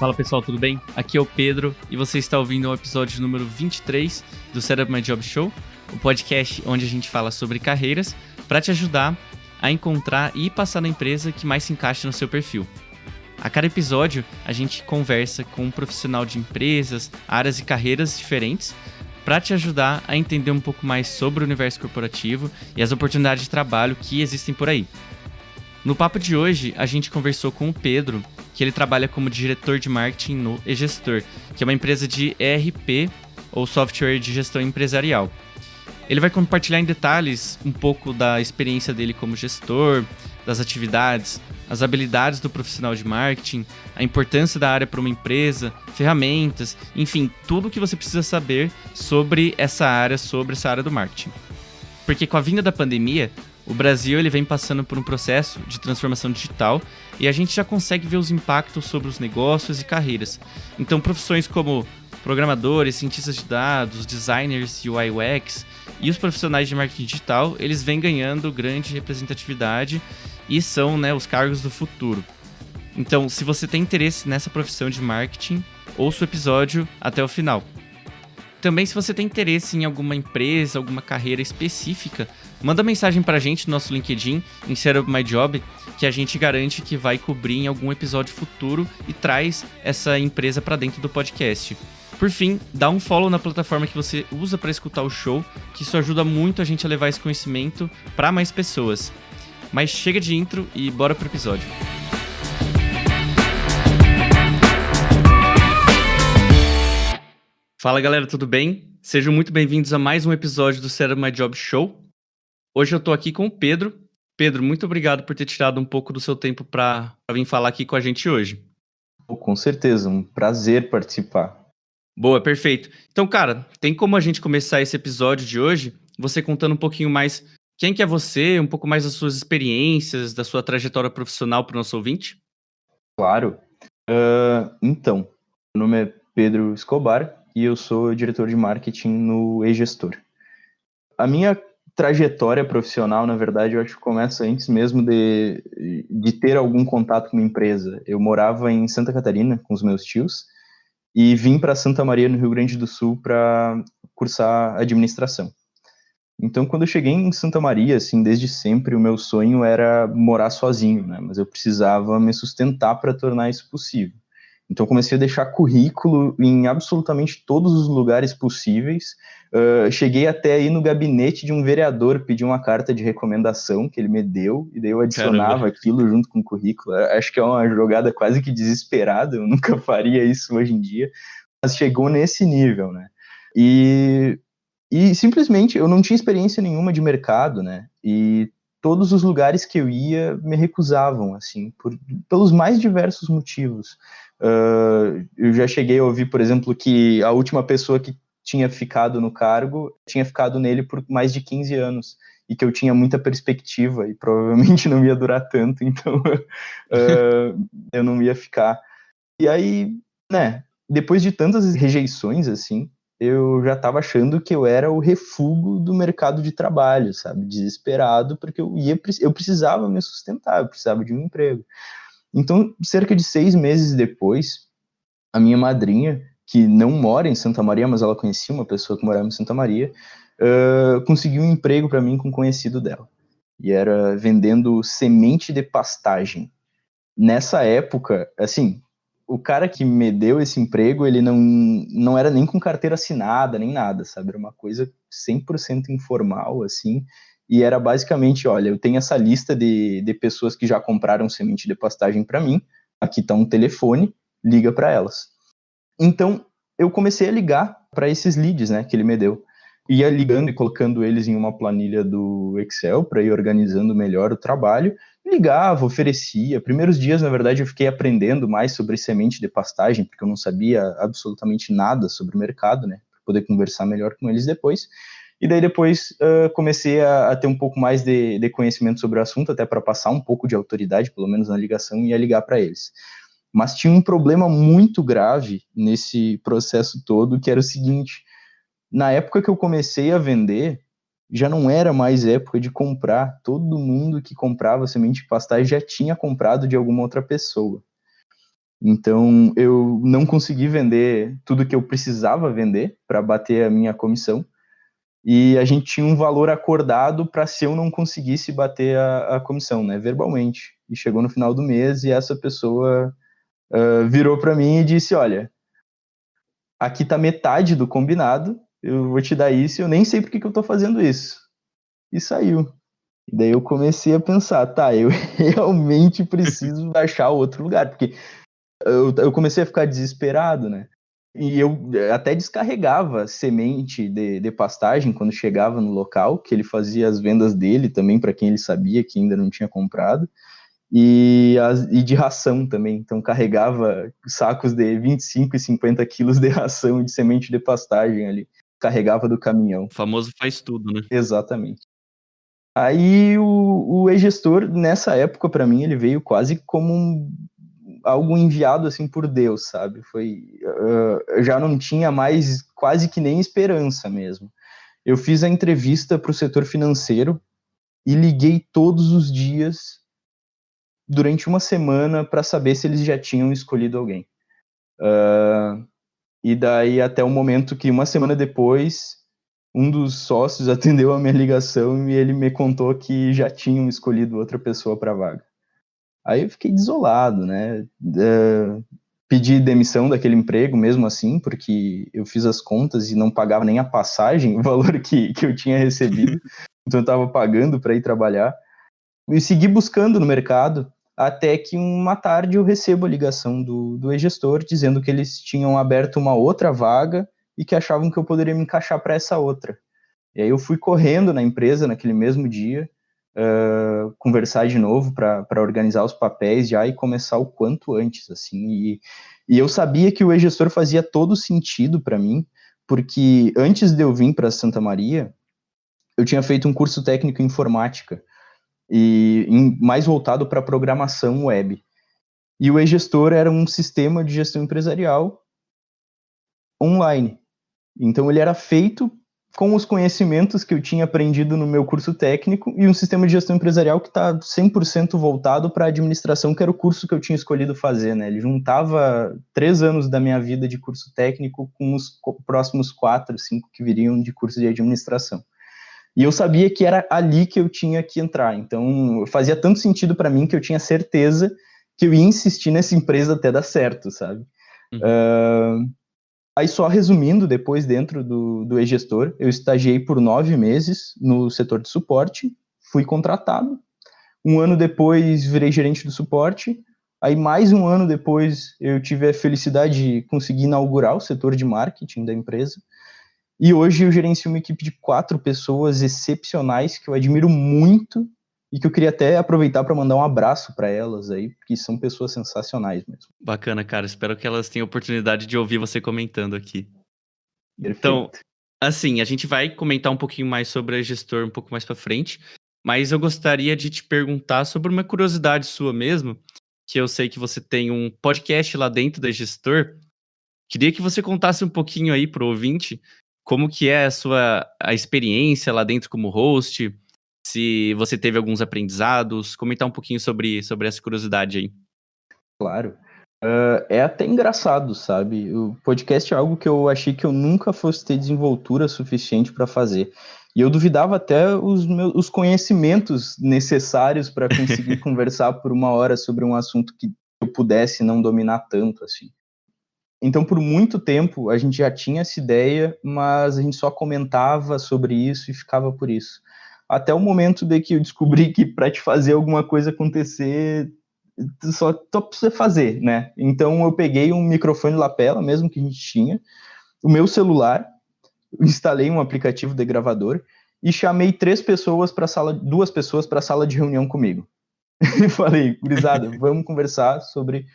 Fala pessoal, tudo bem? Aqui é o Pedro e você está ouvindo o episódio número 23 do Setup My Job Show, o podcast onde a gente fala sobre carreiras para te ajudar a encontrar e passar na empresa que mais se encaixa no seu perfil. A cada episódio a gente conversa com um profissional de empresas, áreas e carreiras diferentes para te ajudar a entender um pouco mais sobre o universo corporativo e as oportunidades de trabalho que existem por aí. No papo de hoje, a gente conversou com o Pedro, que ele trabalha como diretor de marketing no eGestor, que é uma empresa de ERP, ou software de gestão empresarial. Ele vai compartilhar em detalhes um pouco da experiência dele como gestor, das atividades, as habilidades do profissional de marketing, a importância da área para uma empresa, ferramentas, enfim, tudo o que você precisa saber sobre essa área do marketing. Porque com a vinda da pandemia, o Brasil ele vem passando por um processo de transformação digital e a gente já consegue ver os impactos sobre os negócios e carreiras. Então, profissões como programadores, cientistas de dados, designers UI UX e os profissionais de marketing digital, eles vêm ganhando grande representatividade e são, os cargos do futuro. Então, se você tem interesse nessa profissão de marketing, ouça o episódio até o final. Também, se você tem interesse em alguma empresa, alguma carreira específica, manda mensagem pra gente no nosso LinkedIn, em Setup My Job, que a gente garante que vai cobrir em algum episódio futuro e traz essa empresa pra dentro do podcast. Por fim, dá um follow na plataforma que você usa para escutar o show, que isso ajuda muito a gente a levar esse conhecimento para mais pessoas. Mas chega de intro e bora pro episódio. Fala galera, tudo bem? Sejam muito bem-vindos a mais um episódio do Setup My Job Show. Hoje eu tô aqui com o Pedro. Pedro, muito obrigado por ter tirado um pouco do seu tempo para vir falar aqui com a gente hoje. Com certeza, um prazer participar. Boa, perfeito. Então, cara, tem como a gente começar esse episódio de hoje, você contando um pouquinho mais quem que é você, um pouco mais das suas experiências, da sua trajetória profissional para o nosso ouvinte? Claro. Então, meu nome é Pedro Escobar e eu sou diretor de marketing no eGestor. A minha trajetória profissional, na verdade, eu acho que começa antes mesmo de ter algum contato com uma empresa. Eu morava em Santa Catarina com os meus tios e vim para Santa Maria, no Rio Grande do Sul, para cursar administração. Então, quando eu cheguei em Santa Maria, assim, desde sempre, o meu sonho era morar sozinho, né? Mas eu precisava me sustentar para tornar isso possível. Então, comecei a deixar currículo em absolutamente todos os lugares possíveis. Cheguei até aí no gabinete de um vereador, pedi uma carta de recomendação que ele me deu, e daí eu adicionava aquilo junto com o currículo. Acho que é uma jogada quase que desesperada, eu nunca faria isso hoje em dia, mas chegou nesse nível, né? E simplesmente eu não tinha experiência nenhuma de mercado, né? E todos os lugares que eu ia me recusavam, assim, pelos mais diversos motivos. Eu já cheguei a ouvir, por exemplo, que a última pessoa que tinha ficado no cargo tinha ficado nele por mais de 15 anos e que eu tinha muita perspectiva e provavelmente não ia durar tanto, então eu não ia ficar. E aí, né, depois de tantas rejeições, assim, eu já estava achando que eu era o refúgio do mercado de trabalho, sabe? Desesperado, porque eu precisava me sustentar, eu precisava de um emprego. Então, cerca de 6 meses depois, a minha madrinha, que não mora em Santa Maria, mas ela conhecia uma pessoa que morava em Santa Maria, conseguiu um emprego para mim com um conhecido dela. E era vendendo semente de pastagem. Nessa época, assim, o cara que me deu esse emprego, ele não era nem com carteira assinada, nem nada, sabe? Era uma coisa 100% informal, assim, e era basicamente, olha, eu tenho essa lista de pessoas que já compraram semente de pastagem para mim, aqui tá um telefone, liga para elas. Então, eu comecei a ligar para esses leads, né, que ele me deu. Ia ligando e colocando eles em uma planilha do Excel para ir organizando melhor o trabalho. Ligava, oferecia. Primeiros dias, na verdade, eu fiquei aprendendo mais sobre semente de pastagem, porque eu não sabia absolutamente nada sobre o mercado, né, para poder conversar melhor com eles depois. E daí depois comecei a ter um pouco mais de conhecimento sobre o assunto, até para passar um pouco de autoridade, pelo menos na ligação, e ia ligar para eles. Mas tinha um problema muito grave nesse processo todo, que era o seguinte: na época que eu comecei a vender, já não era mais época de comprar. Todo mundo que comprava semente de pastagem já tinha comprado de alguma outra pessoa. Então, eu não consegui vender tudo que eu precisava vender para bater a minha comissão. E a gente tinha um valor acordado para se eu não conseguisse bater a comissão, né, verbalmente. E chegou no final do mês e essa pessoa virou para mim e disse, olha, aqui tá metade do combinado, eu vou te dar isso e eu nem sei por que eu tô fazendo isso. E saiu. E daí eu comecei a pensar, tá, eu realmente preciso achar outro lugar, porque eu comecei a ficar desesperado, né? E eu até descarregava semente de pastagem quando chegava no local, que ele fazia as vendas dele também para quem ele sabia que ainda não tinha comprado, e de ração também. Então carregava sacos de 25 e 50 quilos de ração e de semente de pastagem ali, carregava do caminhão. O famoso faz tudo, né? Exatamente. Aí o e-gestor, nessa época, para mim, ele veio quase como algo enviado assim por Deus, sabe? Eu já não tinha mais quase que nem esperança mesmo. Eu fiz a entrevista para o setor financeiro e liguei todos os dias durante uma semana para saber se eles já tinham escolhido alguém. E daí até o momento que uma semana depois um dos sócios atendeu a minha ligação e ele me contou que já tinham escolhido outra pessoa para a vaga. Aí eu fiquei desolado, né? Pedi demissão daquele emprego mesmo assim, porque eu fiz as contas e não pagava nem a passagem, o valor que eu tinha recebido. Então eu estava pagando para ir trabalhar. E segui buscando no mercado, até que uma tarde eu recebo a ligação do e-gestor dizendo que eles tinham aberto uma outra vaga e que achavam que eu poderia me encaixar para essa outra. E aí eu fui correndo na empresa naquele mesmo dia, conversar de novo para organizar os papéis já e começar o quanto antes, assim. E eu sabia que o e-gestor fazia todo sentido para mim, porque antes de eu vir para Santa Maria, eu tinha feito um curso técnico em informática, mais voltado para programação web. E o e-gestor era um sistema de gestão empresarial online. Então ele era feito com os conhecimentos que eu tinha aprendido no meu curso técnico e um sistema de gestão empresarial que está 100% voltado para a administração, que era o curso que eu tinha escolhido fazer, né? Ele juntava 3 anos da minha vida de curso técnico com os próximos 4, 5 que viriam de curso de administração. E eu sabia que era ali que eu tinha que entrar. Então, fazia tanto sentido para mim que eu tinha certeza que eu ia insistir nessa empresa até dar certo, sabe? Aí só resumindo, depois dentro do e-gestor, eu estagiei por 9 meses no setor de suporte, fui contratado. Um ano depois virei gerente do suporte. Aí mais um ano depois eu tive a felicidade de conseguir inaugurar o setor de marketing da empresa. E hoje eu gerencio uma equipe de 4 pessoas excepcionais que eu admiro muito e que eu queria até aproveitar para mandar um abraço para elas aí, porque são pessoas sensacionais mesmo. Bacana, cara. Espero que elas tenham oportunidade de ouvir você comentando aqui. Então, Perfeito. assim, a gente vai comentar um pouquinho mais sobre a gestor um pouco mais pra frente, mas eu gostaria de te perguntar sobre uma curiosidade sua mesmo, que eu sei que você tem um podcast lá dentro da gestor. Queria que você contasse um pouquinho aí pro ouvinte como que é a experiência lá dentro como host, se você teve alguns aprendizados, comentar um pouquinho sobre essa curiosidade aí. Claro. É até engraçado, sabe? O podcast é algo que eu achei que eu nunca fosse ter desenvoltura suficiente para fazer. E eu duvidava até os conhecimentos necessários para conseguir conversar por 1 hora sobre um assunto que eu pudesse não dominar tanto, assim. Então, por muito tempo, a gente já tinha essa ideia, mas a gente só comentava sobre isso e ficava por isso. Até o momento de que eu descobri que para te fazer alguma coisa acontecer, tu só precisa fazer, né? Então eu peguei um microfone lapela, mesmo que a gente tinha, o meu celular, instalei um aplicativo de gravador e chamei 2 pessoas para a sala de reunião comigo. E falei, gurizada, vamos conversar sobre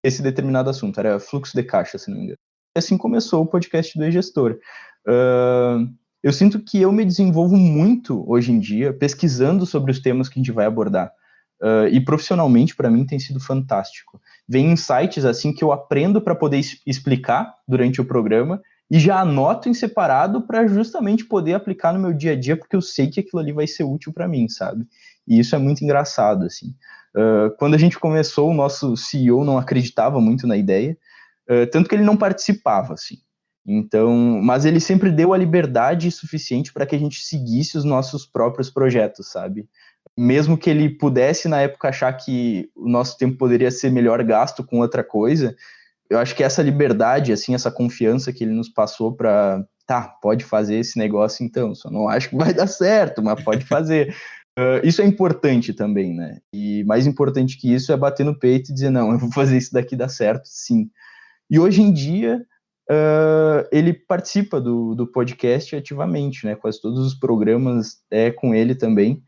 esse determinado assunto. Era fluxo de caixa, se não me engano. E assim começou o podcast do e-gestor. Eu sinto que eu me desenvolvo muito hoje em dia pesquisando sobre os temas que a gente vai abordar. E profissionalmente, para mim, tem sido fantástico. Vem insights assim que eu aprendo para poder explicar durante o programa e já anoto em separado para justamente poder aplicar no meu dia a dia, porque eu sei que aquilo ali vai ser útil para mim, sabe? E isso é muito engraçado, assim. Quando a gente começou, o nosso CEO não acreditava muito na ideia, tanto que ele não participava, assim. Então, mas ele sempre deu a liberdade suficiente para que a gente seguisse os nossos próprios projetos, sabe? Mesmo que ele pudesse, na época, achar que o nosso tempo poderia ser melhor gasto com outra coisa, eu acho que essa liberdade, assim, essa confiança que ele nos passou para, tá, pode fazer esse negócio então, só não acho que vai dar certo, mas pode fazer. Isso é importante também, né? E mais importante que isso é bater no peito e dizer, não, eu vou fazer isso daqui dar certo, sim. E hoje em dia, ele participa do podcast ativamente, né? Quase todos os programas é com ele também.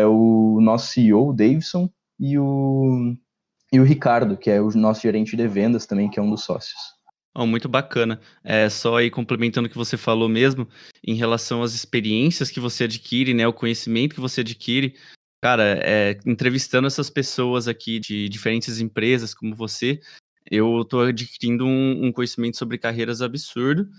O nosso CEO, o Davidson, e o Ricardo, que é o nosso gerente de vendas também, que é um dos sócios. Oh, muito bacana. Só aí complementando o que você falou mesmo, em relação às experiências que você adquire, né, o conhecimento que você adquire. Cara, entrevistando essas pessoas aqui de diferentes empresas como você, eu tô adquirindo um conhecimento sobre carreiras absurdo.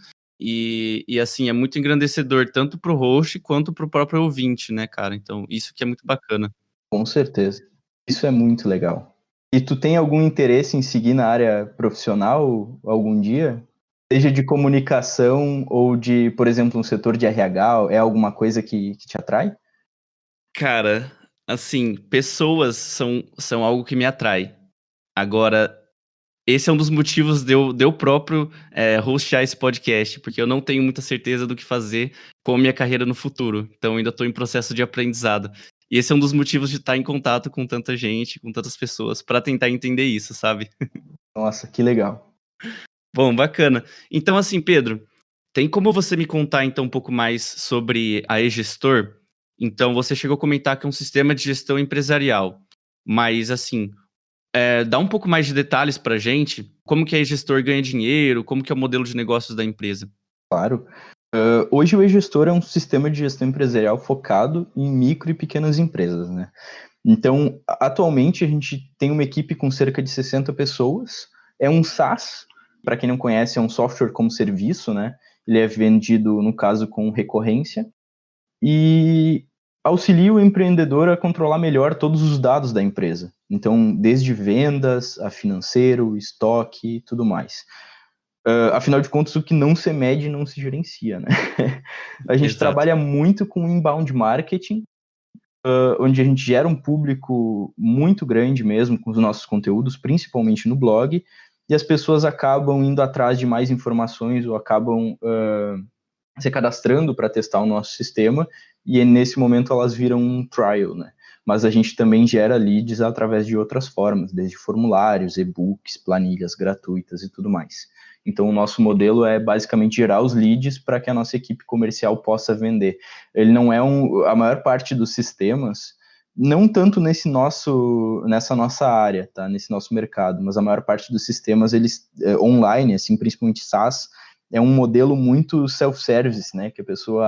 E assim, é muito engrandecedor tanto pro host quanto pro próprio ouvinte, né, cara? Então, isso que é muito bacana. Com certeza. Isso é muito legal. E tu tem algum interesse em seguir na área profissional algum dia? Seja de comunicação ou de, por exemplo, um setor de RH, é alguma coisa que te atrai? Cara, assim, pessoas são algo que me atrai. Agora, esse é um dos motivos de eu próprio hostear esse podcast, porque eu não tenho muita certeza do que fazer com a minha carreira no futuro. Então, eu ainda estou em processo de aprendizado. E esse é um dos motivos de estar em contato com tanta gente, com tantas pessoas, para tentar entender isso, sabe? Nossa, que legal. Bom, bacana. Então, assim, Pedro, tem como você me contar então um pouco mais sobre a eGestor? Então, você chegou a comentar que é um sistema de gestão empresarial, mas assim, dá um pouco mais de detalhes pra gente, como que a eGestor ganha dinheiro, como que é o modelo de negócios da empresa? Claro. Hoje o eGestor é um sistema de gestão empresarial focado em micro e pequenas empresas, né? Então, atualmente a gente tem uma equipe com cerca de 60 pessoas. É um SaaS, para quem não conhece, é um software como serviço, né? Ele é vendido, no caso, com recorrência e auxilia o empreendedor a controlar melhor todos os dados da empresa. Então, desde vendas, a financeiro, estoque e tudo mais. Afinal de contas, o que não se mede não se gerencia, né? A gente Exato. trabalha muito com inbound marketing, onde a gente gera um público muito grande mesmo com os nossos conteúdos, principalmente no blog, e as pessoas acabam indo atrás de mais informações ou acabam se cadastrando para testar o nosso sistema, e nesse momento elas viram um trial, né? Mas a gente também gera leads através de outras formas, desde formulários, e-books, planilhas gratuitas e tudo mais. Então, o nosso modelo é basicamente gerar os leads para que a nossa equipe comercial possa vender. Ele não é a maior parte dos sistemas, não tanto nessa nossa área, tá? Nesse nosso mercado, mas a maior parte dos sistemas, eles online, assim, principalmente SaaS, é um modelo muito self-service, né? Que a pessoa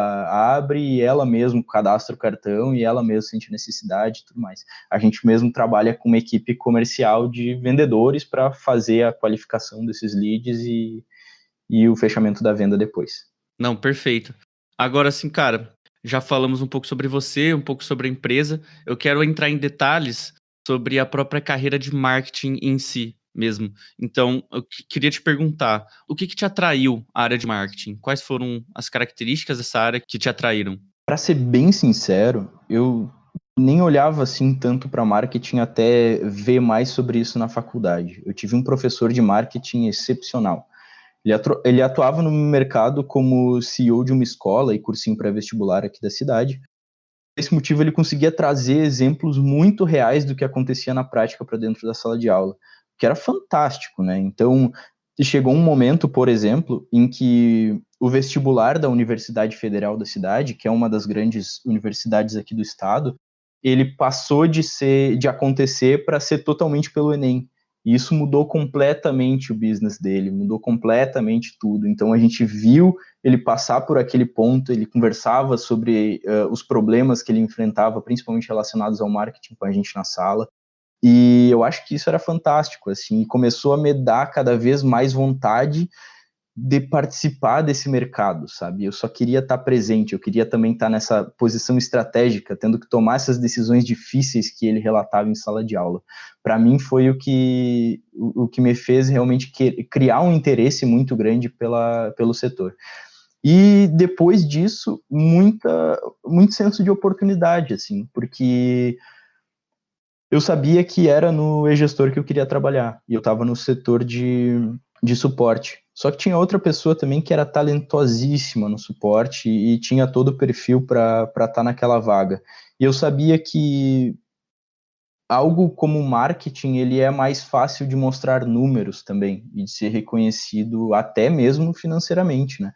abre e ela mesmo cadastra o cartão e ela mesma sente necessidade e tudo mais. A gente mesmo trabalha com uma equipe comercial de vendedores para fazer a qualificação desses leads e o fechamento da venda depois. Não, perfeito. Agora assim, cara, já falamos um pouco sobre você, um pouco sobre a empresa. Eu quero entrar em detalhes sobre a própria carreira de marketing em si mesmo. Então, eu queria te perguntar, o que te atraiu à área de marketing? Quais foram as características dessa área que te atraíram? Para ser bem sincero, eu nem olhava assim tanto para marketing até ver mais sobre isso na faculdade. Eu tive um professor de marketing excepcional. Ele atuava no mercado como CEO de uma escola e cursinho pré-vestibular aqui da cidade. Por esse motivo, ele conseguia trazer exemplos muito reais do que acontecia na prática para dentro da sala de aula, que era fantástico, né? Então, chegou um momento, por exemplo, em que o vestibular da Universidade Federal da cidade, que é uma das grandes universidades aqui do estado, ele passou de acontecer para ser totalmente pelo Enem. E isso mudou completamente o business dele, mudou completamente tudo. Então a gente viu ele passar por aquele ponto, ele conversava sobre os problemas que ele enfrentava, principalmente relacionados ao marketing com a gente na sala. E eu acho que isso era fantástico, assim, e começou a me dar cada vez mais vontade de participar desse mercado, sabe? Eu só queria estar presente, eu queria também estar nessa posição estratégica, tendo que tomar essas decisões difíceis que ele relatava em sala de aula. Para mim foi o que me fez realmente criar um interesse muito grande pelo setor. E depois disso, muito senso de oportunidade, assim, porque eu sabia que era no e-gestor que eu queria trabalhar, e eu estava no setor de suporte. Só que tinha outra pessoa também que era talentosíssima no suporte e tinha todo o perfil para estar naquela vaga. E eu sabia que algo como marketing, ele é mais fácil de mostrar números também e de ser reconhecido até mesmo financeiramente, né?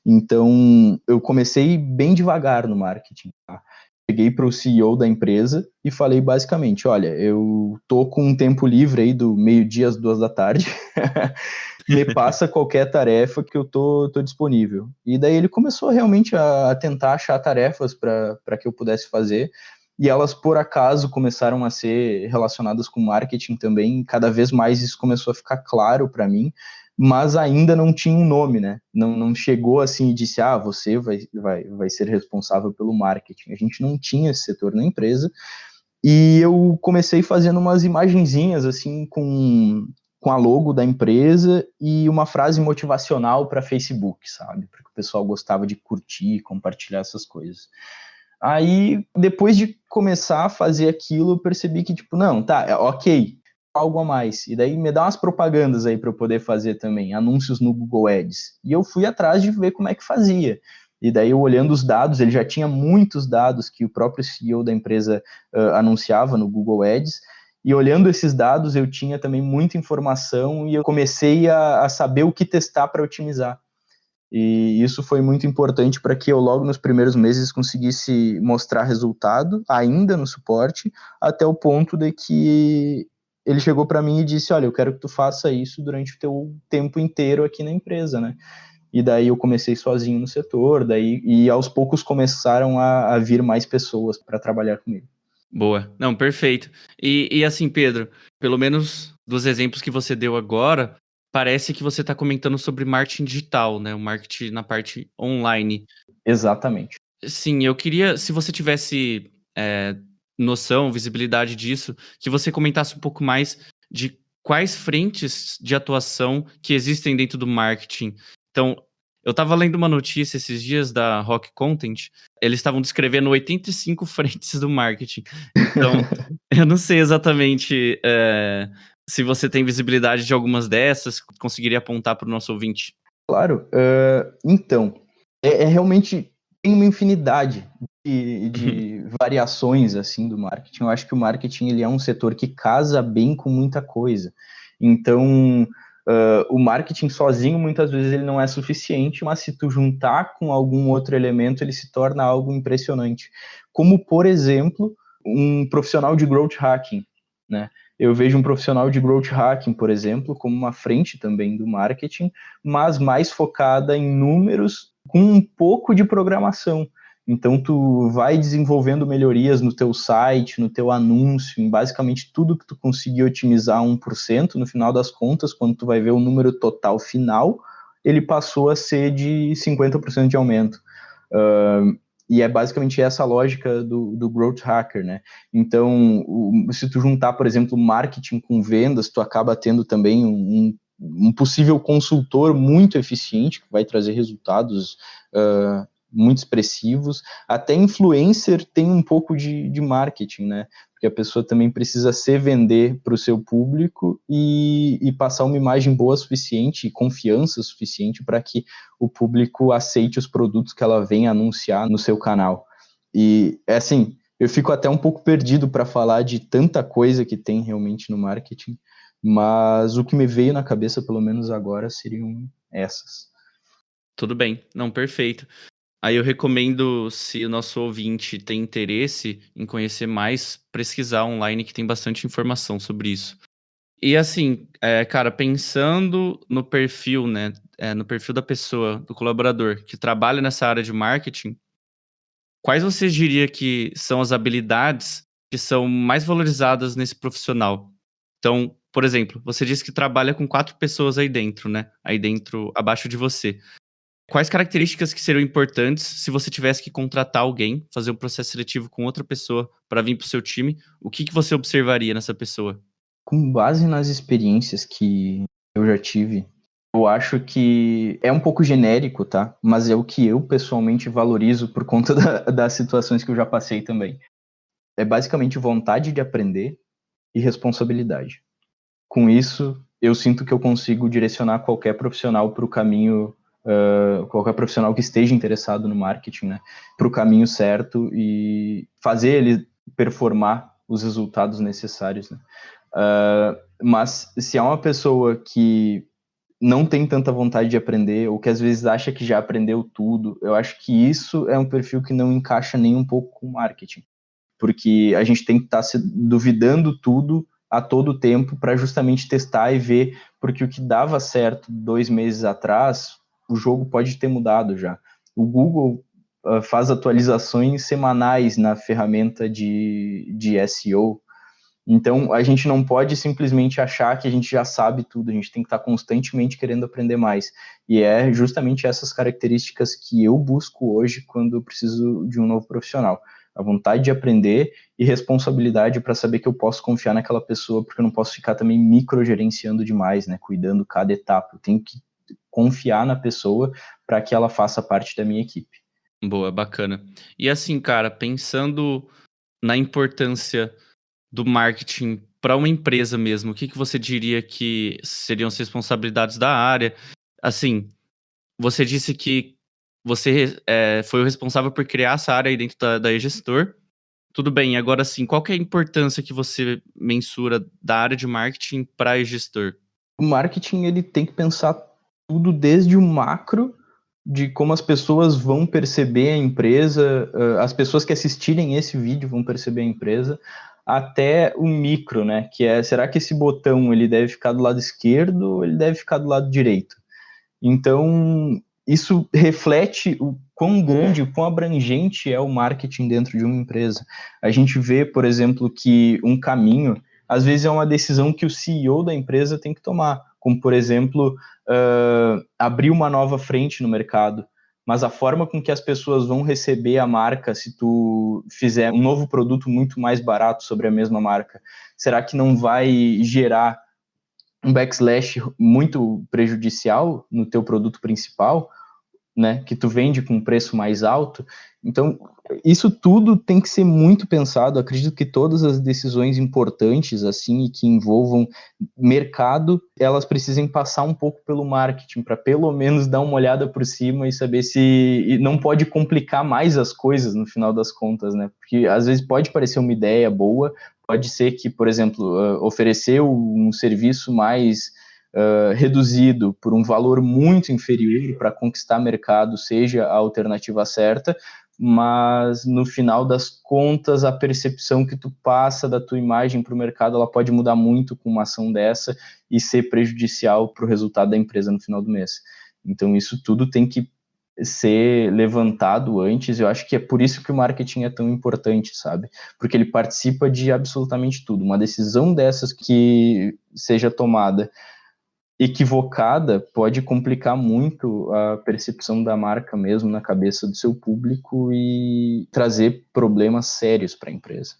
Então, eu comecei bem devagar no marketing, tá? Cheguei para o CEO da empresa e falei basicamente, olha, eu tô com um tempo livre aí do meio-dia às 2 da tarde, me passa qualquer tarefa que eu tô disponível. E daí ele começou realmente a tentar achar tarefas para que eu pudesse fazer, e elas, por acaso, começaram a ser relacionadas com marketing também, cada vez mais isso começou a ficar claro para mim, mas ainda não tinha um nome, né? Não chegou assim e disse, você vai ser responsável pelo marketing. A gente não tinha esse setor na empresa, e eu comecei fazendo umas imagenzinhas, assim, com a logo da empresa e uma frase motivacional para Facebook, sabe? Porque o pessoal gostava de curtir, compartilhar essas coisas. Aí, depois de começar a fazer aquilo, eu percebi que, tipo, não, tá, ok, algo a mais. E daí me dá umas propagandas aí para eu poder fazer também, anúncios no Google Ads. E eu fui atrás de ver como é que fazia. E daí, eu olhando os dados, ele já tinha muitos dados que o próprio CEO da empresa anunciava no Google Ads. E olhando esses dados, eu tinha também muita informação e eu comecei a saber o que testar para otimizar. E isso foi muito importante para que eu logo nos primeiros meses conseguisse mostrar resultado, ainda no suporte, até o ponto de que ele chegou para mim e disse, olha, eu quero que tu faça isso durante o teu tempo inteiro aqui na empresa, né? E daí eu comecei sozinho no setor, e aos poucos começaram a vir mais pessoas para trabalhar comigo. Boa. Não, perfeito. E assim, Pedro, pelo menos dos exemplos que você deu agora, parece que você está comentando sobre marketing digital, né? O marketing na parte online. Exatamente. Sim, eu queria, se você tivesse noção, visibilidade disso, que você comentasse um pouco mais de quais frentes de atuação que existem dentro do marketing. Então, eu estava lendo uma notícia esses dias da Rock Content, eles estavam descrevendo 85 frentes do marketing. Então, eu não sei exatamente se você tem visibilidade de algumas dessas, conseguiria apontar para o nosso ouvinte. Claro, então, realmente tem uma infinidade de variações assim do marketing. Eu acho que o marketing ele é um setor que casa bem com muita coisa. Então, o marketing sozinho muitas vezes ele não é suficiente, mas se tu juntar com algum outro elemento, ele se torna algo impressionante. Como, por exemplo, um profissional de growth hacking, né? Eu vejo um profissional de growth hacking, por exemplo, como uma frente também do marketing, mas mais focada em números com um pouco de programação. Então, tu vai desenvolvendo melhorias no teu site, no teu anúncio, em basicamente tudo que tu conseguir otimizar 1%, no final das contas, quando tu vai ver o número total final, ele passou a ser de 50% de aumento. E é basicamente essa a lógica do growth hacker, né? Então, se tu juntar, por exemplo, marketing com vendas, tu acaba tendo também um possível consultor muito eficiente, que vai trazer resultados muito expressivos. Até influencer tem um pouco de marketing, né? Porque a pessoa também precisa se vender para o seu público e passar uma imagem boa suficiente e confiança suficiente para que o público aceite os produtos que ela vem anunciar no seu canal. E, assim, eu fico até um pouco perdido para falar de tanta coisa que tem realmente no marketing, mas o que me veio na cabeça, pelo menos agora, seriam essas. Tudo bem, não, perfeito. Aí eu recomendo, se o nosso ouvinte tem interesse em conhecer mais, pesquisar online que tem bastante informação sobre isso. E assim, cara, pensando no perfil, né, no perfil da pessoa, do colaborador que trabalha nessa área de marketing, quais você diria que são as habilidades que são mais valorizadas nesse profissional? Então, por exemplo, você disse que trabalha com 4 pessoas aí dentro, né? Aí dentro, abaixo de você. Quais características que seriam importantes se você tivesse que contratar alguém, fazer um processo seletivo com outra pessoa para vir para o seu time? O que você observaria nessa pessoa? Com base nas experiências que eu já tive, eu acho que é um pouco genérico, tá? Mas é o que eu pessoalmente valorizo por conta das situações que eu já passei também. É basicamente vontade de aprender e responsabilidade. Com isso, eu sinto que eu consigo direcionar qualquer profissional para o caminho, qualquer profissional que esteja interessado no marketing, né, para o caminho certo e fazer ele performar os resultados necessários, né. Mas se é uma pessoa que não tem tanta vontade de aprender ou que às vezes acha que já aprendeu tudo, eu acho que isso é um perfil que não encaixa nem um pouco com o marketing, porque a gente tem que estar se duvidando tudo a todo tempo para justamente testar e ver, porque o que dava certo 2 meses atrás, o jogo pode ter mudado já. O Google faz atualizações semanais na ferramenta de SEO, então a gente não pode simplesmente achar que a gente já sabe tudo, a gente tem que estar constantemente querendo aprender mais. E é justamente essas características que eu busco hoje quando eu preciso de um novo profissional. A vontade de aprender e responsabilidade para saber que eu posso confiar naquela pessoa, porque eu não posso ficar também microgerenciando demais, né, cuidando cada etapa. Eu tenho que confiar na pessoa para que ela faça parte da minha equipe. Boa, bacana. E assim, cara, pensando na importância do marketing para uma empresa mesmo, o que você diria que seriam as responsabilidades da área? Assim, você disse que você, foi o responsável por criar essa área aí dentro da eGestor. Tudo bem, agora sim, qual que é a importância que você mensura da área de marketing para a eGestor? O marketing ele tem que pensar tudo desde o macro de como as pessoas vão perceber a empresa, as pessoas que assistirem esse vídeo vão perceber a empresa, até o micro, né? Que é, será que esse botão ele deve ficar do lado esquerdo ou ele deve ficar do lado direito? Então, isso reflete o quão grande, o quão abrangente é o marketing dentro de uma empresa. A gente vê, por exemplo, que um caminho, às vezes é uma decisão que o CEO da empresa tem que tomar, como, por exemplo, abrir uma nova frente no mercado. Mas a forma com que as pessoas vão receber a marca se tu fizer um novo produto muito mais barato sobre a mesma marca, será que não vai gerar um backslash muito prejudicial no teu produto principal, né, que tu vende com um preço mais alto? Então, isso tudo tem que ser muito pensado. Acredito que todas as decisões importantes, assim, e que envolvam mercado, elas precisem passar um pouco pelo marketing, para pelo menos dar uma olhada por cima e saber se e não pode complicar mais as coisas no final das contas, né? Porque às vezes pode parecer uma ideia boa, pode ser que, por exemplo, oferecer um serviço mais reduzido por um valor muito inferior para conquistar mercado seja a alternativa certa, mas no final das contas a percepção que tu passa da tua imagem para o mercado ela pode mudar muito com uma ação dessa e ser prejudicial para o resultado da empresa no final do mês. Então isso tudo tem que ser levantado antes. Eu acho que é por isso que o marketing é tão importante, sabe? Porque ele participa de absolutamente tudo. Uma decisão dessas que seja tomada equivocada pode complicar muito a percepção da marca mesmo na cabeça do seu público e trazer problemas sérios para a empresa.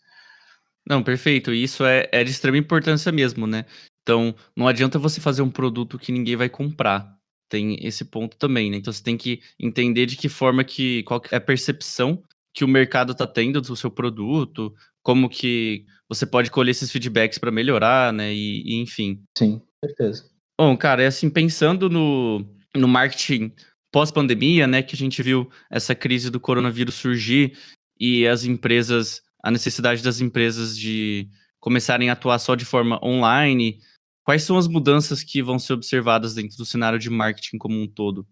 Não, perfeito. E isso é de extrema importância mesmo, né. Então, não adianta você fazer um produto que ninguém vai comprar. Tem esse ponto também, né. Então você tem que entender de que forma que qual que é a percepção que o mercado tá tendo do seu produto, como que você pode colher esses feedbacks para melhorar, né, e enfim. Sim, certeza. Bom, cara, é assim, pensando no marketing pós-pandemia, né, que a gente viu essa crise do coronavírus surgir e a necessidade das empresas de começarem a atuar só de forma online, quais são as mudanças que vão ser observadas dentro do cenário de marketing como um todo?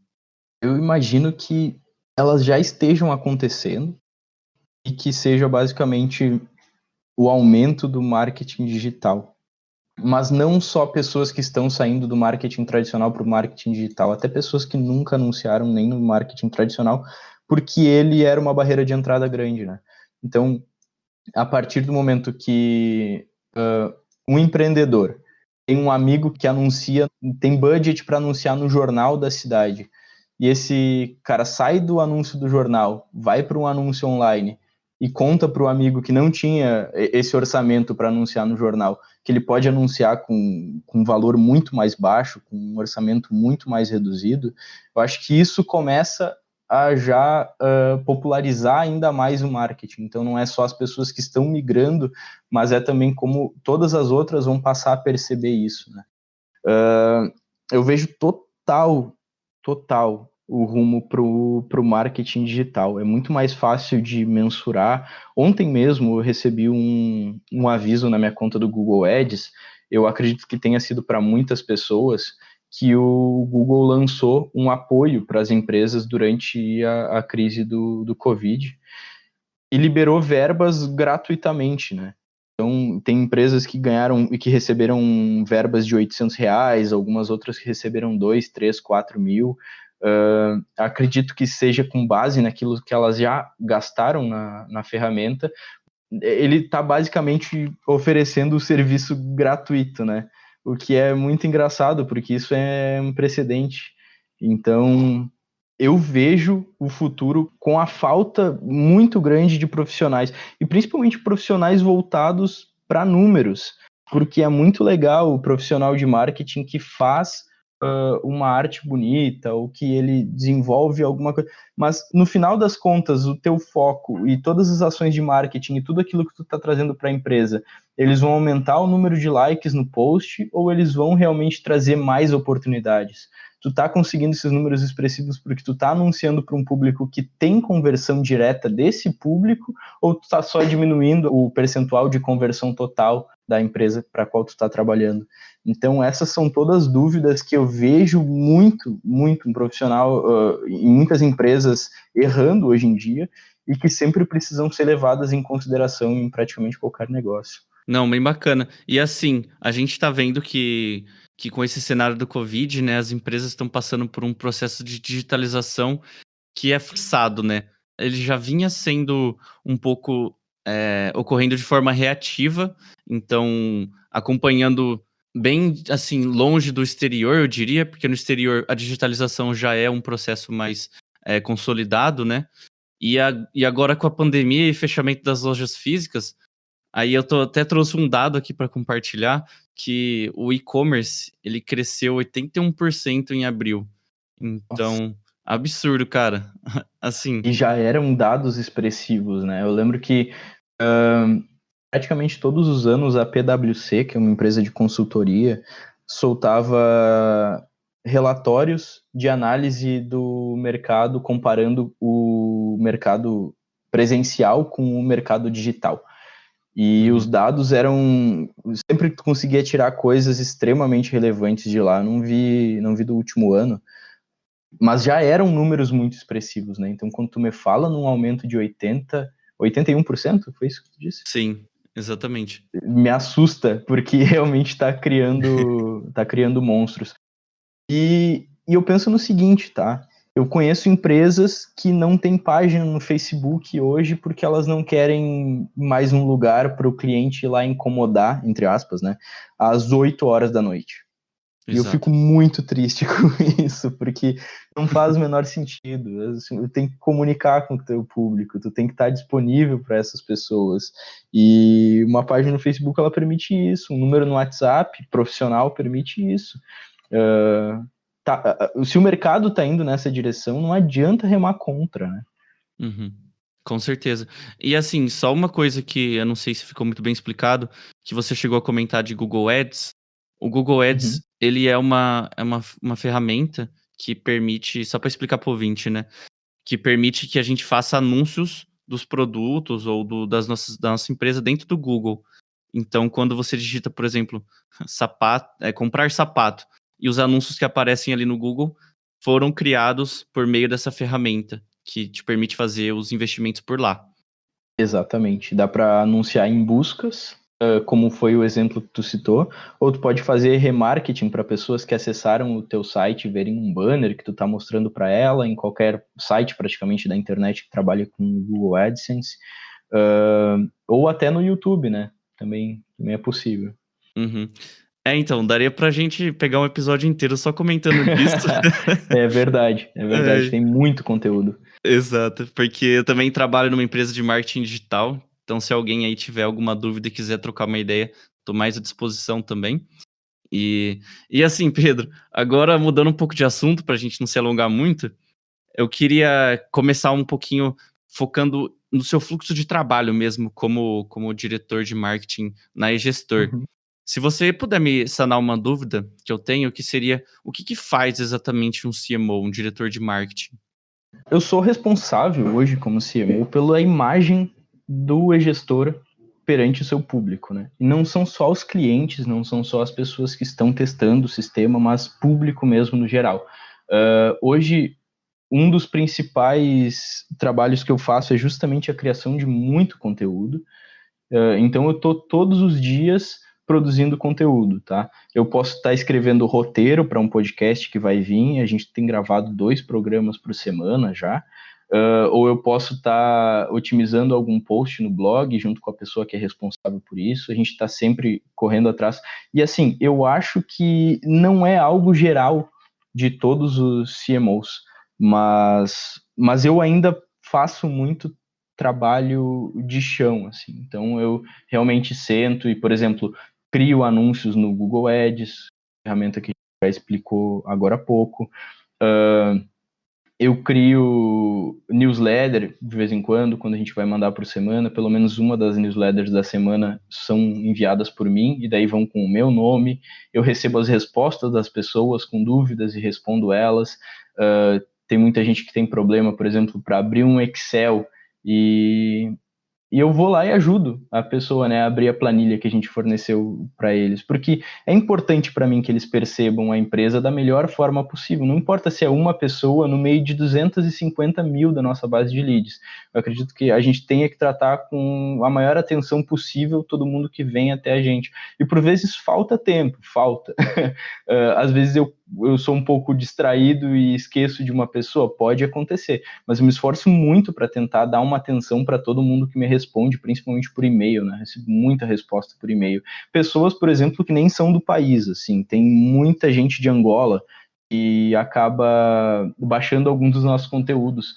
Eu imagino que elas já estejam acontecendo e que seja basicamente o aumento do marketing digital. Mas não só pessoas que estão saindo do marketing tradicional para o marketing digital, até pessoas que nunca anunciaram nem no marketing tradicional, porque ele era uma barreira de entrada grande, né? Então, a partir do momento que um empreendedor tem um amigo que anuncia, tem budget para anunciar no jornal da cidade. E esse cara sai do anúncio do jornal, vai para um anúncio online e conta para o amigo que não tinha esse orçamento para anunciar no jornal, que ele pode anunciar com um valor muito mais baixo, com um orçamento muito mais reduzido. Eu acho que isso começa a já popularizar ainda mais o marketing. Então não é só as pessoas que estão migrando, mas é também como todas as outras vão passar a perceber isso, né? Eu vejo total o rumo pro marketing digital. É muito mais fácil de mensurar. Ontem mesmo eu recebi um aviso na minha conta do Google Ads. Eu acredito que tenha sido para muitas pessoas que o Google lançou um apoio para as empresas durante a crise do Covid e liberou verbas gratuitamente, né? Então, tem empresas que ganharam e que receberam verbas de R$ 800, algumas outras que receberam 2, 3, 4 mil. Acredito que seja com base naquilo que elas já gastaram na ferramenta. Ele está basicamente oferecendo o serviço gratuito, né? O que é muito engraçado, porque isso é um precedente. Então, eu vejo o futuro com a falta muito grande de profissionais, e principalmente profissionais voltados para números, porque é muito legal o profissional de marketing que faz uma arte bonita, ou que ele desenvolve alguma coisa, mas no final das contas, o teu foco e todas as ações de marketing e tudo aquilo que tu está trazendo para a empresa, eles vão aumentar o número de likes no post, ou eles vão realmente trazer mais oportunidades? Tu tá conseguindo esses números expressivos porque tu tá anunciando para um público que tem conversão direta desse público, ou tu tá só diminuindo o percentual de conversão total da empresa para a qual tu está trabalhando? Então, essas são todas dúvidas que eu vejo muito um profissional em muitas empresas errando hoje em dia, e que sempre precisam ser levadas em consideração em praticamente qualquer negócio. Não, bem bacana. E assim, a gente tá vendo que com esse cenário do Covid, né, as empresas estão passando por um processo de digitalização que é forçado, né? Ele já vinha sendo um pouco ocorrendo de forma reativa, então acompanhando bem assim longe do exterior, eu diria, porque no exterior a digitalização já é um processo mais consolidado, né? E agora com a pandemia e fechamento das lojas físicas, aí até trouxe um dado aqui para compartilhar, que o e-commerce ele cresceu 81% em abril. Nossa. Então, absurdo, cara. Assim, E já eram dados expressivos, né? Eu lembro que praticamente todos os anos a PwC, que é uma empresa de consultoria, soltava relatórios de análise do mercado comparando o mercado presencial com o mercado digital. E os uhum. dados eram. Sempre tu conseguia tirar coisas extremamente relevantes de lá. Não vi do último ano, mas já eram números muito expressivos, né? Então, quando tu me fala num aumento de 81%, foi isso que tu disse? Sim, exatamente. Me assusta, porque realmente tá criando monstros. E eu penso no seguinte, tá? Eu conheço empresas que não têm página no Facebook hoje porque elas não querem mais um lugar para o cliente ir lá incomodar, entre aspas, né? Às 8 horas da noite. E eu fico Exato. muito triste com isso, porque não faz o menor sentido. Assim, eu tenho que comunicar com o teu público, tu tem que estar disponível para essas pessoas. E uma página no Facebook, ela permite isso, um número no WhatsApp profissional permite isso. Se o mercado está indo nessa direção, não adianta remar contra, né? Uhum. Com certeza. E assim, só uma coisa que eu não sei se ficou muito bem explicado, que você chegou a comentar de Google Ads. O Google Ads, Uhum. ele é uma ferramenta que permite, só para explicar para o ouvinte, né? Que permite que a gente faça anúncios dos produtos ou da nossa empresa dentro do Google. Então, quando você digita, por exemplo, sapato, comprar sapato, e os anúncios que aparecem ali no Google foram criados por meio dessa ferramenta, que te permite fazer os investimentos por lá. Exatamente. Dá para anunciar em buscas, como foi o exemplo que tu citou, ou tu pode fazer remarketing para pessoas que acessaram o teu site, verem um banner que tu está mostrando para ela em qualquer site praticamente da internet que trabalha com o Google AdSense, ou até no YouTube, né? Também é possível. Uhum. Então, daria pra gente pegar um episódio inteiro só comentando disso. É verdade, É, tem muito conteúdo. exato, porque eu também trabalho numa empresa de marketing digital, então se alguém aí tiver alguma dúvida e quiser trocar uma ideia, tô mais à disposição também. E, e assim, Pedro, agora mudando um pouco de assunto pra gente não se alongar muito, eu queria começar um pouquinho focando no seu fluxo de trabalho mesmo, como diretor de marketing na eGestor. Uhum. Se você puder me sanar uma dúvida que eu tenho, que seria o que faz exatamente um CMO, um diretor de marketing? Eu sou responsável hoje como CMO pela imagem do e-gestor perante o seu público, né? E não são só os clientes, não são só as pessoas que estão testando o sistema, mas público mesmo no geral. Hoje, um dos principais trabalhos que eu faço é justamente a criação de muito conteúdo. Então eu estou todos os dias produzindo conteúdo, tá? Eu posso estar escrevendo roteiro para um podcast que vai vir, a gente tem gravado 2 programas por semana já, ou eu posso estar otimizando algum post no blog junto com a pessoa que é responsável por isso, a gente está sempre correndo atrás. E assim, eu acho que não é algo geral de todos os CMOs, mas eu ainda faço muito trabalho de chão, assim. Então eu realmente sento e, por exemplo, crio anúncios no Google Ads, ferramenta que a gente já explicou agora há pouco. Eu crio newsletter de vez em quando a gente vai mandar por semana, pelo menos uma das newsletters da semana são enviadas por mim, e daí vão com o meu nome. Eu recebo as respostas das pessoas com dúvidas e respondo elas. Tem muita gente que tem problema, por exemplo, para abrir um Excel e e eu vou lá e ajudo a pessoa, né, a abrir a planilha que a gente forneceu para eles, porque é importante para mim que eles percebam a empresa da melhor forma possível. Não importa se é uma pessoa no meio de 250 mil da nossa base de leads. Eu acredito que a gente tenha que tratar com a maior atenção possível todo mundo que vem até a gente. E por vezes falta tempo, falta. Às vezes eu sou um pouco distraído e esqueço de uma pessoa, pode acontecer, mas eu me esforço muito para tentar dar uma atenção para todo mundo que me responde, principalmente por e-mail, né? Recebo muita resposta por e-mail. Pessoas, por exemplo, que nem são do país, assim, tem muita gente de Angola e acaba baixando alguns dos nossos conteúdos.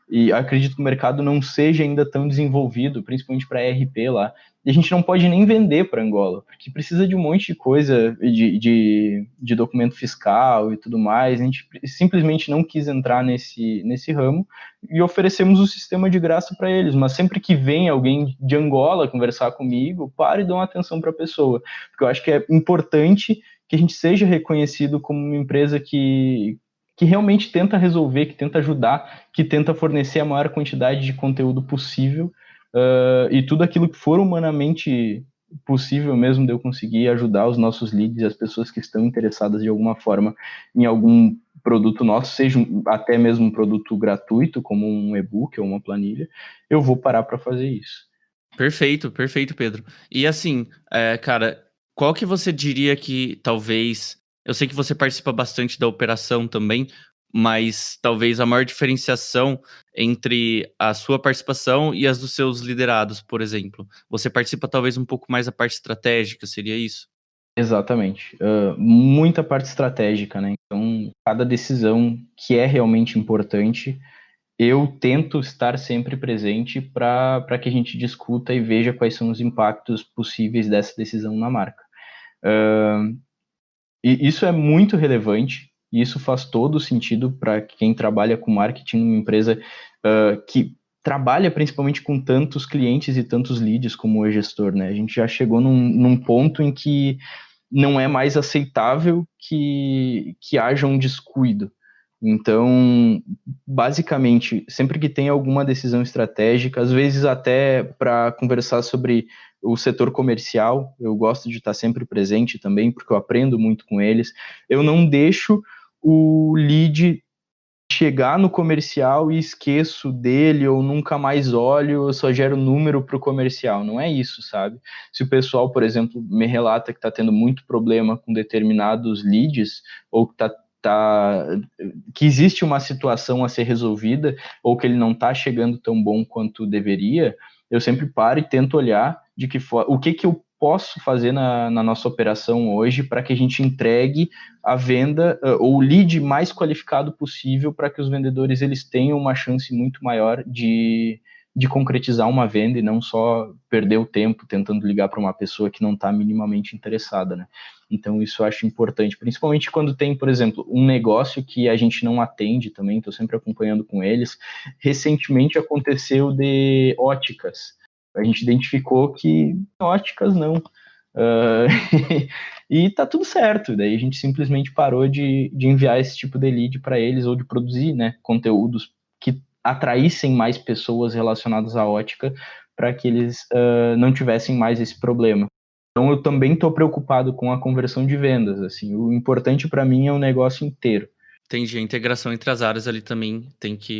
E acredito que o mercado não seja ainda tão desenvolvido, principalmente para ERP lá. E a gente não pode nem vender para Angola, porque precisa de um monte de coisa, de documento fiscal e tudo mais. A gente simplesmente não quis entrar nesse ramo e oferecemos o sistema de graça para eles. Mas sempre que vem alguém de Angola conversar comigo, pare e dê uma atenção para a pessoa, porque eu acho que é importante que a gente seja reconhecido como uma empresa que realmente tenta resolver, que tenta ajudar, que tenta fornecer a maior quantidade de conteúdo possível, e tudo aquilo que for humanamente possível mesmo de eu conseguir ajudar os nossos leads e as pessoas que estão interessadas de alguma forma em algum produto nosso, seja até mesmo um produto gratuito, como um e-book ou uma planilha, eu vou parar para fazer isso. Perfeito, perfeito, Pedro. E assim, cara, qual que você diria que talvez. Eu sei que você participa bastante da operação também, mas talvez a maior diferenciação entre a sua participação e as dos seus liderados, por exemplo. Você participa talvez um pouco mais da parte estratégica, seria isso? Exatamente. Muita parte estratégica, né? Então, cada decisão que é realmente importante, eu tento estar sempre presente para que a gente discuta e veja quais são os impactos possíveis dessa decisão na marca. E isso é muito relevante, e isso faz todo sentido para quem trabalha com marketing numa empresa que trabalha principalmente com tantos clientes e tantos leads como o gestor, né? A gente já chegou num ponto em que não é mais aceitável que haja um descuido. Então, basicamente, sempre que tem alguma decisão estratégica, às vezes até para conversar sobre o setor comercial, eu gosto de estar sempre presente também, porque eu aprendo muito com eles. Eu não deixo o lead chegar no comercial e esqueço dele, ou nunca mais olho, eu só gero número para o comercial. Não é isso, sabe? Se o pessoal, por exemplo, me relata que está tendo muito problema com determinados leads, ou que existe uma situação a ser resolvida, ou que ele não está chegando tão bom quanto deveria, eu sempre paro e tento olhar o que eu posso fazer na nossa operação hoje para que a gente entregue a venda ou o lead mais qualificado possível para que os vendedores eles tenham uma chance muito maior de concretizar uma venda e não só perder o tempo tentando ligar para uma pessoa que não está minimamente interessada, né? Então isso eu acho importante, principalmente quando tem, por exemplo, um negócio que a gente não atende também, estou sempre acompanhando com eles. Recentemente aconteceu de óticas. A gente identificou que óticas não. E tá tudo certo. Daí a gente simplesmente parou de enviar esse tipo de lead para eles ou de produzir, né, conteúdos que atraíssem mais pessoas relacionadas à ótica para que eles não tivessem mais esse problema. Então eu também estou preocupado com a conversão de vendas. Assim, o importante para mim é o negócio inteiro. Entendi. A integração entre as áreas ali também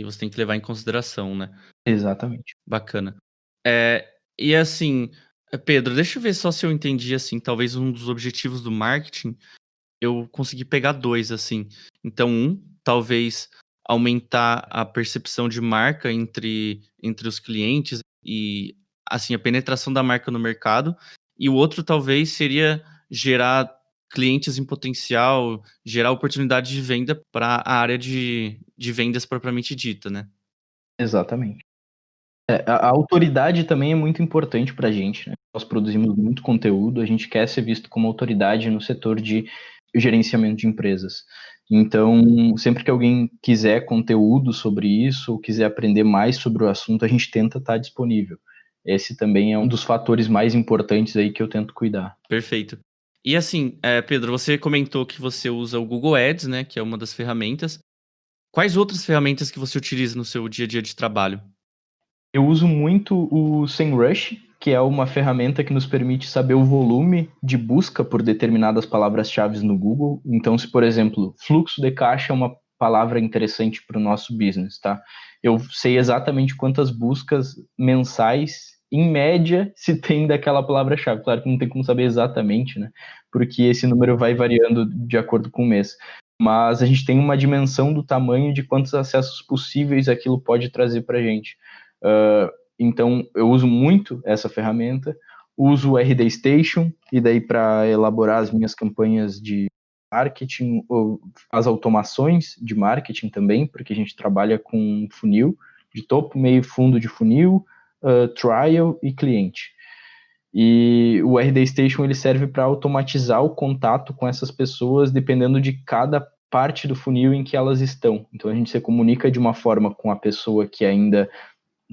você tem que levar em consideração, né? Exatamente. Bacana. E assim, Pedro, deixa eu ver só se eu entendi, assim, talvez um dos objetivos do marketing, eu consegui pegar dois, assim. Então, talvez aumentar a percepção de marca entre os clientes e, assim, a penetração da marca no mercado. E o outro, talvez, seria gerar clientes em potencial, gerar oportunidade de venda para a área de vendas propriamente dita, né? Exatamente. A autoridade também é muito importante para a gente, né? Nós produzimos muito conteúdo, a gente quer ser visto como autoridade no setor de gerenciamento de empresas. Então, sempre que alguém quiser conteúdo sobre isso, ou quiser aprender mais sobre o assunto, a gente tenta estar disponível. Esse também é um dos fatores mais importantes aí que eu tento cuidar. Perfeito. E assim, Pedro, você comentou que você usa o Google Ads, né, que é uma das ferramentas. Quais outras ferramentas que você utiliza no seu dia a dia de trabalho? Eu uso muito o SEMrush, que é uma ferramenta que nos permite saber o volume de busca por determinadas palavras-chave no Google. Então, se, por exemplo, fluxo de caixa é uma palavra interessante para o nosso business, tá? Eu sei exatamente quantas buscas mensais, em média, se tem daquela palavra-chave. Claro que não tem como saber exatamente, né? Porque esse número vai variando de acordo com o mês. Mas a gente tem uma dimensão do tamanho de quantos acessos possíveis aquilo pode trazer para a gente. Então, eu uso muito essa ferramenta, uso o RD Station, e daí para elaborar as minhas campanhas de marketing, ou as automações de marketing também, porque a gente trabalha com funil, de topo, meio fundo de funil, trial e cliente. E o RD Station ele serve para automatizar o contato com essas pessoas, dependendo de cada parte do funil em que elas estão. Então a gente se comunica de uma forma com a pessoa que ainda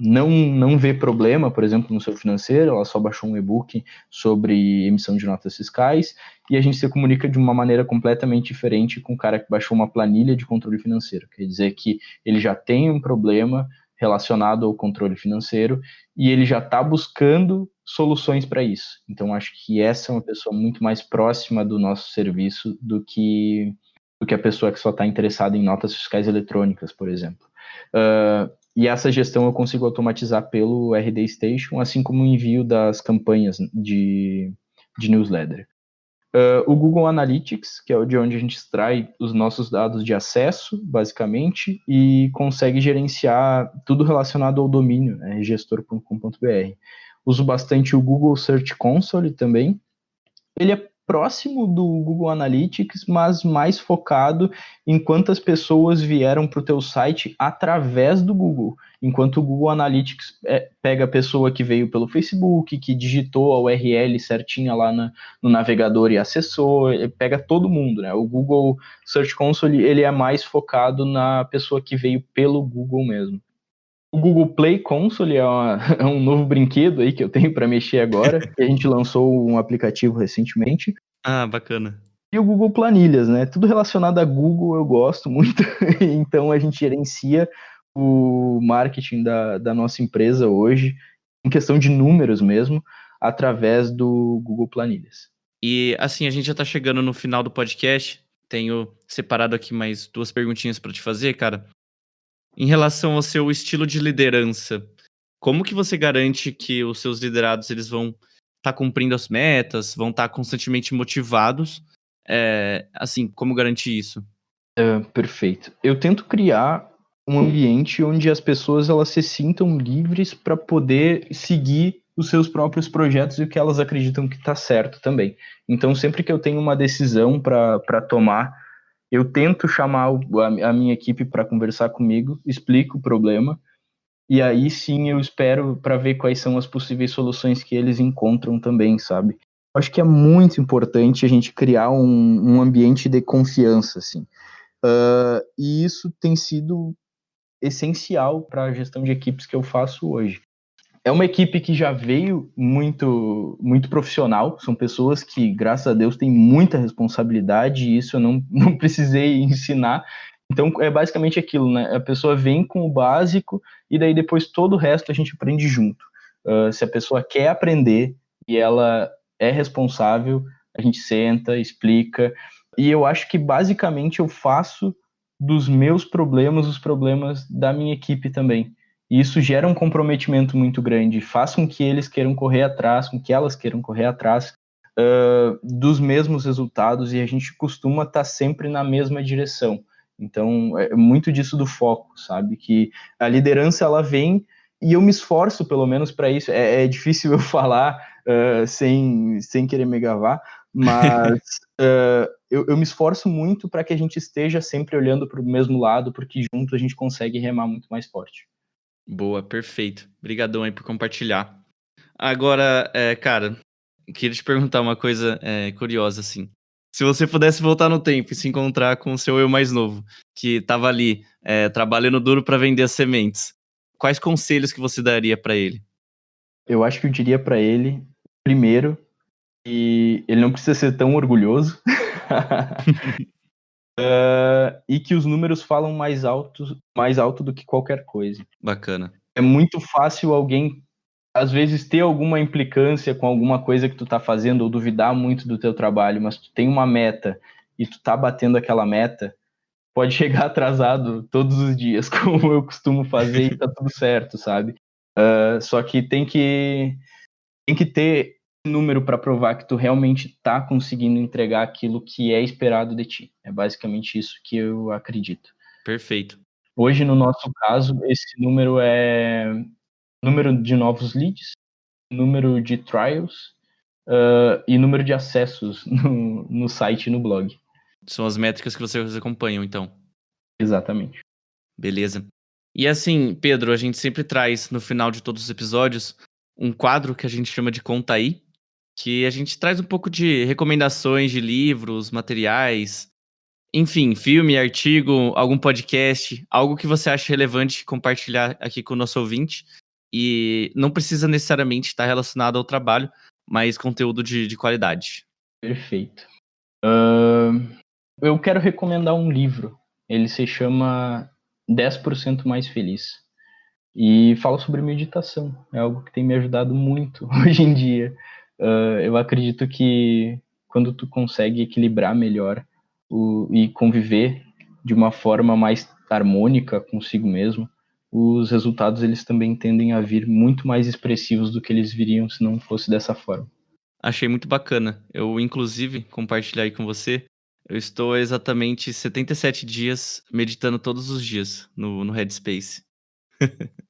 não vê problema, por exemplo, no seu financeiro, ela só baixou um e-book sobre emissão de notas fiscais, e a gente se comunica de uma maneira completamente diferente com o cara que baixou uma planilha de controle financeiro. Quer dizer que ele já tem um problema relacionado ao controle financeiro e ele já está buscando soluções para isso. Então, acho que essa é uma pessoa muito mais próxima do nosso serviço do que a pessoa que só está interessada em notas fiscais eletrônicas, por exemplo. E essa gestão eu consigo automatizar pelo RD Station, assim como o envio das campanhas de newsletter. O Google Analytics, que é de onde a gente extrai os nossos dados de acesso, basicamente, e consegue gerenciar tudo relacionado ao domínio, né, gestor.com.br. Uso bastante o Google Search Console também. Ele é próximo do Google Analytics, mas mais focado em quantas pessoas vieram para o teu site através do Google, enquanto o Google Analytics pega a pessoa que veio pelo Facebook, que digitou a URL certinha lá no navegador e acessou, pega todo mundo, né? O Google Search Console ele é mais focado na pessoa que veio pelo Google mesmo. O Google Play Console é um novo brinquedo aí que eu tenho para mexer agora, que a gente lançou um aplicativo recentemente. Ah, bacana. E o Google Planilhas, né? Tudo relacionado a Google eu gosto muito, então a gente gerencia o marketing da nossa empresa hoje, em questão de números mesmo, através do Google Planilhas. E assim, a gente já tá chegando no final do podcast. Tenho separado aqui mais 2 perguntinhas para te fazer, cara. Em relação ao seu estilo de liderança, como que você garante que os seus liderados eles vão estar cumprindo as metas, vão estar constantemente motivados? Assim, como garantir isso? Perfeito. Eu tento criar um ambiente onde as pessoas elas se sintam livres para poder seguir os seus próprios projetos e o que elas acreditam que está certo também. Então, sempre que eu tenho uma decisão para tomar, eu tento chamar a minha equipe para conversar comigo, explico o problema, e aí sim eu espero para ver quais são as possíveis soluções que eles encontram também, sabe? Acho que é muito importante a gente criar um ambiente de confiança, assim. E isso tem sido essencial para a gestão de equipes que eu faço hoje. É uma equipe que já veio muito, muito profissional, são pessoas que, graças a Deus, têm muita responsabilidade e isso eu não precisei ensinar. Então, é basicamente aquilo, né? A pessoa vem com o básico e daí depois todo o resto a gente aprende junto. Se a pessoa quer aprender e ela é responsável, a gente senta, explica. E eu acho que, basicamente, eu faço dos meus problemas os problemas da minha equipe também. E isso gera um comprometimento muito grande, faz com que eles queiram correr atrás, com que elas queiram correr atrás dos mesmos resultados, e a gente costuma estar sempre na mesma direção. Então, é muito disso do foco, sabe? Que a liderança, ela vem, e eu me esforço, pelo menos, para isso. É difícil eu falar sem querer me gabar, mas eu me esforço muito para que a gente esteja sempre olhando para o mesmo lado, porque junto a gente consegue remar muito mais forte. Boa, perfeito. Obrigadão aí por compartilhar. Agora, cara, queria te perguntar uma coisa curiosa, assim. Se você pudesse voltar no tempo e se encontrar com o seu eu mais novo, que tava ali trabalhando duro para vender as sementes, quais conselhos que você daria para ele? Eu acho que eu diria para ele, primeiro, que ele não precisa ser tão orgulhoso e que os números falam mais alto do que qualquer coisa. Bacana. É muito fácil alguém, às vezes, ter alguma implicância com alguma coisa que tu tá fazendo ou duvidar muito do teu trabalho, mas tu tem uma meta e tu tá batendo aquela meta, pode chegar atrasado todos os dias, como eu costumo fazer, e tá tudo certo, sabe? Só que tem que ter número para provar que tu realmente tá conseguindo entregar aquilo que é esperado de ti. É basicamente isso que eu acredito. Perfeito. Hoje, no nosso caso, esse número é número de novos leads, número de trials e número de acessos no site e no blog. São as métricas que vocês acompanham, então. Exatamente. Beleza. E assim, Pedro, a gente sempre traz no final de todos os episódios um quadro que a gente chama de Conta Aí, que a gente traz um pouco de recomendações de livros, materiais, enfim, filme, artigo, algum podcast, algo que você acha relevante compartilhar aqui com o nosso ouvinte. E não precisa necessariamente estar relacionado ao trabalho, mas conteúdo de qualidade. Perfeito. Eu quero recomendar um livro. Ele se chama 10% Mais Feliz. E fala sobre meditação. É algo que tem me ajudado muito hoje em dia. Eu acredito que quando tu consegue equilibrar melhor e conviver de uma forma mais harmônica consigo mesmo, os resultados eles também tendem a vir muito mais expressivos do que eles viriam se não fosse dessa forma. Achei muito bacana. Eu, inclusive, compartilhar aí com você, eu estou há exatamente 77 dias meditando todos os dias no Headspace.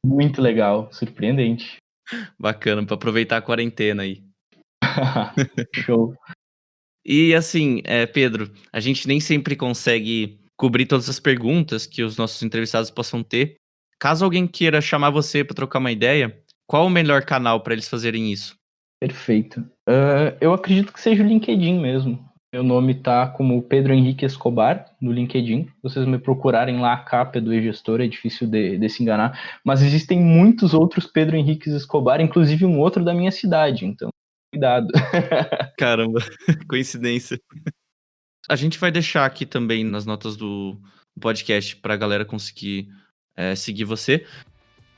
Muito legal, surpreendente. Bacana, para aproveitar a quarentena aí. Show. E assim, Pedro, a gente nem sempre consegue cobrir todas as perguntas que os nossos entrevistados possam ter. Caso alguém queira chamar você para trocar uma ideia, qual o melhor canal para eles fazerem isso? Perfeito. Eu acredito que seja o LinkedIn mesmo. Meu nome tá como Pedro Henrique Escobar no LinkedIn. Vocês me procurarem lá, a capa é do e-gestor, é difícil de se enganar. Mas existem muitos outros Pedro Henriques Escobar, inclusive um outro da minha cidade, então cuidado. Caramba, coincidência. A gente vai deixar aqui também nas notas do podcast para a galera conseguir seguir você.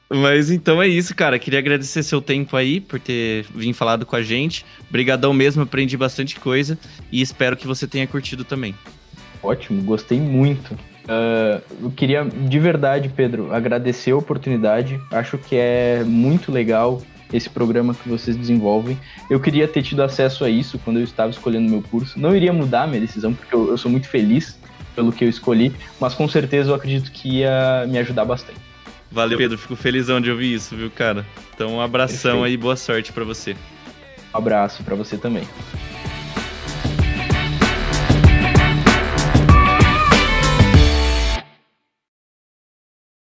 Mas então é isso, cara. Queria agradecer seu tempo aí por ter vindo falado com a gente. Obrigadão mesmo, aprendi bastante coisa e espero que você tenha curtido também. Ótimo, gostei muito. Eu queria, de verdade, Pedro, agradecer a oportunidade. Acho que é muito legal esse programa que vocês desenvolvem. Eu queria ter tido acesso a isso quando eu estava escolhendo meu curso. Não iria mudar a minha decisão, porque eu sou muito feliz pelo que eu escolhi, mas com certeza eu acredito que ia me ajudar bastante. Valeu, Pedro. Fico felizão de ouvir isso, viu, cara? Então, um abração. Perfeito. Aí, boa sorte pra você. Um abraço pra você também.